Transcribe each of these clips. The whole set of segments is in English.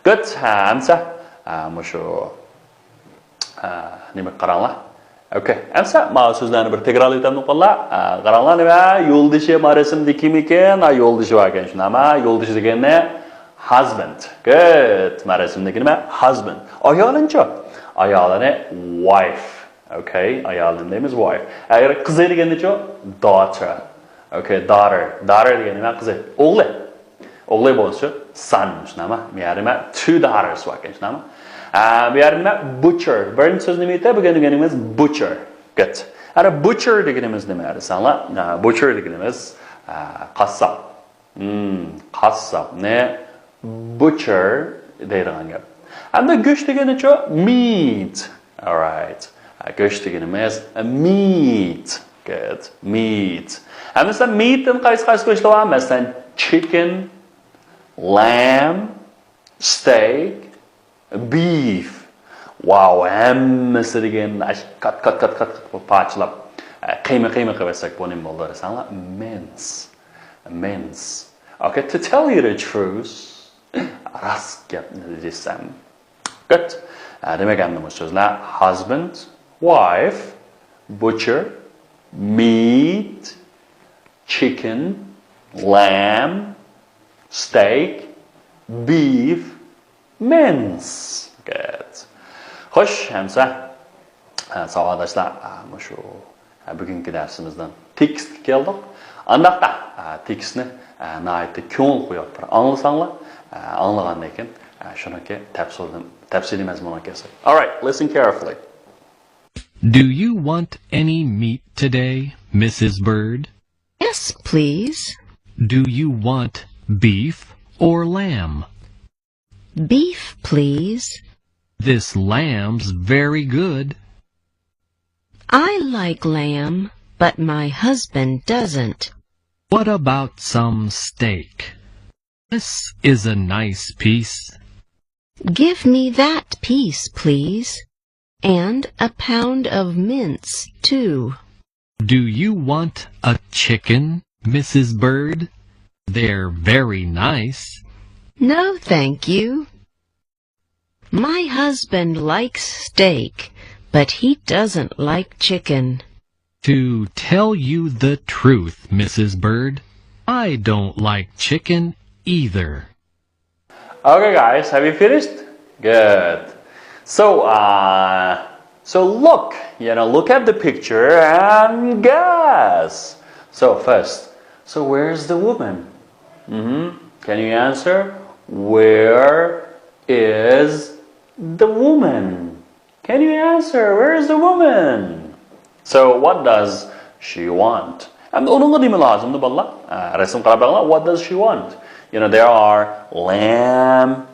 Good. Amsa. Mushu. Nima qaranglar. Okay. Amsa ma so'zlarni bir takrorlaytam nuqalla. Qaranglar nima? Yo'ldishi marasimda kim ekan? Yo'ldishi bor ekan. Shunami? Yo'ldishi degani husband. Good. Marasimdagi nima? Husband. Ayolinchi. Ayolini wife. Okay. Ayolini deymiz wife. Agar qiz deganicha daughter. Okay, daughter. Daughter degani nima? Qiz. O'g'li. O'g'li bo'lsa son. Shunami? Bu yerda two daughters bor ekan. Shunami? Bu yerda butcher. Birinchi so'z nima edi? Bugunimiz butcher. Good. Ana butcher deganimiz nima? Sanlar, butcher deganimiz qassob. Qassob ne? Butcher deydigan gap. Hamda go'sht deganicha meat. All right. Go'sht deganimiz meat. Good. Meat. Hamda meatdan qaysi go'shtlar bor? Masalan, chicken, lamb, steak, beef. Wow, hammasi degan kat parchalab qiyma qilib olsak bo'lim bo'ladi. Sanlar mince. Okay, to tell you the truth, rost gapni desam. Good. Demak, endi bu so'zlar husband, wife, butcher, meat, chicken, lamb, steak, beef, mince. Good. Xo'sh, hamsa savodashlar, shu bugungi darsimizdan tekst keldik. Andaqda tekstni naytda ko'ngil qo'yib bir anglasanglar, anglagandan keyin shuniki tafsiliy mazmunga kelsak. All right, listen carefully. Do you want any meat today, Mrs. Bird? Yes, please. Do you want beef or lamb? Beef, please. This lamb's very good. I like lamb, but my husband doesn't. What about some steak? This is a nice piece. Give me that piece, please. And a pound of mince, too. Do you want a chicken, Mrs. Bird? They're very nice. No, thank you. My husband likes steak, but he doesn't like chicken. To tell you the truth, Mrs. Bird, I don't like chicken either. Okay, guys, have you finished? Good. So look, look at the picture and guess. So first, where's the woman? Can you answer? Where is the woman? Can you answer? Where is the woman? So what does she want? And what does she want? There are lamb,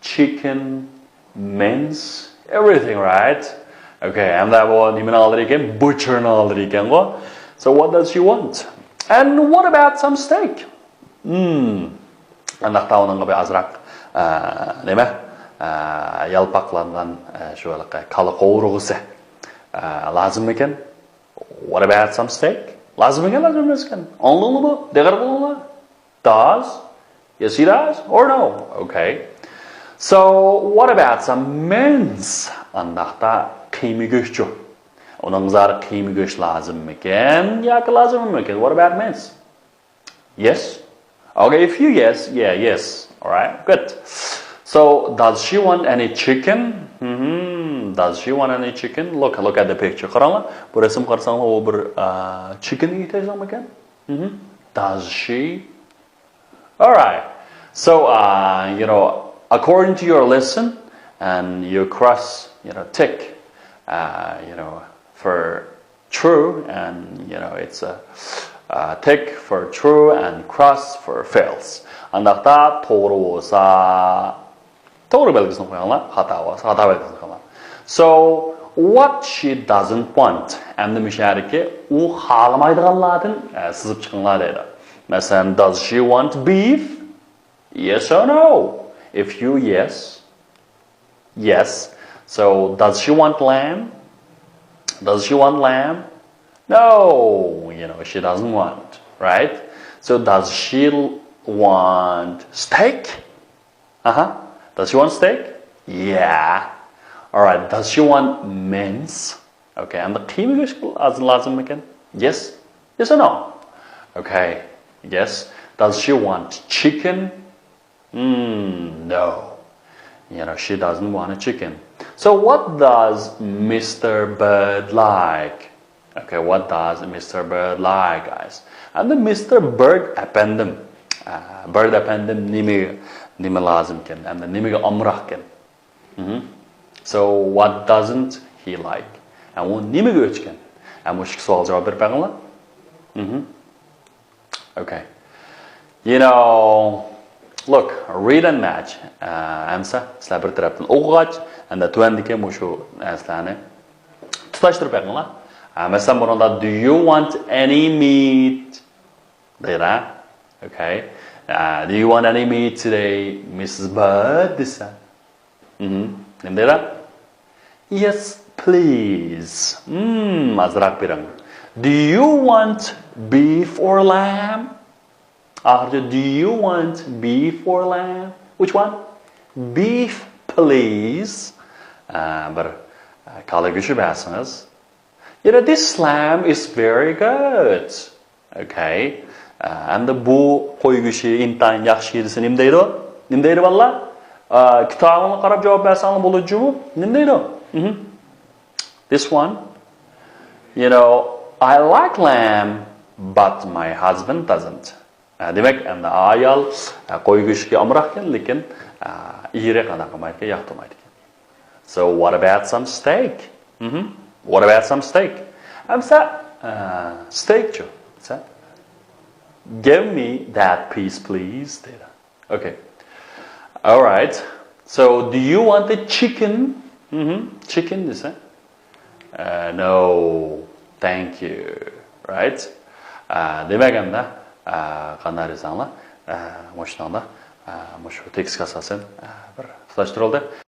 chicken, mince, everything, right? Okay, and that one butcher. So what does she want? And what about some steak? And yalpaqlangan shu qala qo'rg'isi lazım ekan. What about some steak? Lazım ekan, lazım emaskan? Anladingmi bu? Deg'ir bo'linglar. Does? Yes, he does or no? Okay. So, what about some mince? Andaqda qiyma go'shtchi. Uning zari qiyma go'sht lazım ekan yoki lazım emas? What about mince? Yes. Okay, if you yes. All right, good. So, does she want any chicken? Does she want any chicken? Look at the picture. Qaranglar. Bu rasm qarasanglar, u bir chicken yetayapmi ekan? Does she? All right. So, according to your lesson, and you cross, tick, for true, and it's a tick for true and cross for fails. Andaqda to'g'ri bo'lsa to'g'ri belgisini qo'yinglar, xato bo'lsa xato belgisini qo'yinglar. So what she doesn't want. Endi mushariki u xohlamaydiganlardan sizib chiqinglar deydi. Masalan, does she want beef? Yes or no? If you yes. So does she want lamb? Does she want lamb? No, she doesn't want, right? So does she want steak? Does she want steak? Yeah. Alright, does she want mince? Okay, and the qiyma go'sht lazım mı? Yes? Yes or no? Okay, yes. Does she want chicken? No. She doesn't want a chicken. So what does Mr. Bird like? Okay, what does Mr. Bird like, guys? And the Mr. Bird efendim. Bird efendim nime lazım ken? And the nimege amrah ken? So what doesn't he like? And o nimege öçken? And bu savol javob berib berganlar? Okay. Look, read and match. Amsa, sizlar bir tarafdan o'qig'ach, anda tuvandiki shu narsani tutashtirib berganlar. Masalan, bunda do you want any meat? Deydi. Okay. Do you want any meat today, Mrs. Bird? Desa. Nima deydi? Yes, please. Azroq bering. Do you want beef or lamb? Do you want beef or lamb? Which one? Beef, please. Bir kala go'shti bersangiz. This lamb is very good. Okay. And bu qo'y go'shti intayin yaxshi desa nima deydi? Nima deydi vallah? Kitobini qarab javob bersangiz bo'ladi-ku. Nima deydi? This one. I like lamb, but my husband doesn't. Demak, endi ayol qo'y go'shtiga amroq ekan, lekin eri qanaqa qilmaydi, yoqtirmaydi. So what about some steak? What about some steak? Amsa steak chu. Give me that piece, please. Okay. All right. So do you want the chicken? Chicken, is it? No. Thank you. Right? Demak endi qanday desanglar, mashunaqda shu tekstga asosan bir tutashtirildi.